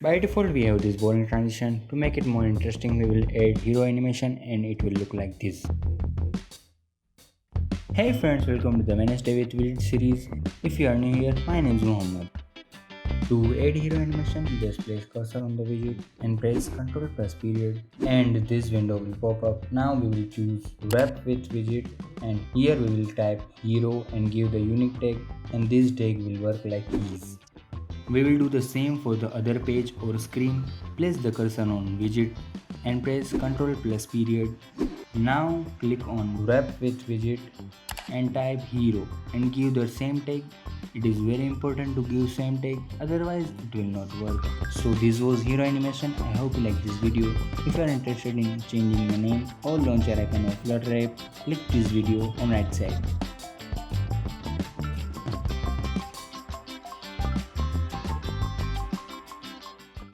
By default we have this bowling transition. To make it more interesting we will add hero animation and it will look like this. Hey friends, welcome to the Wednesday with Widget series. If you are new here, my name is Mohammed. To add hero animation, just place cursor on the widget and press Ctrl plus period and this window will pop up. Now we will choose wrap with widget and here we will type hero and give the unique tag and this tag will work like is. We will do the same for the other page or screen. Place the cursor on widget and press Ctrl plus period. Now click on wrap with widget and type hero and give the same tag. It is very important to give same tag, otherwise it will not work. So this was hero animation. I hope you like this video. If you are interested in changing the name or launcher icon of Flutter app, click this video on right side.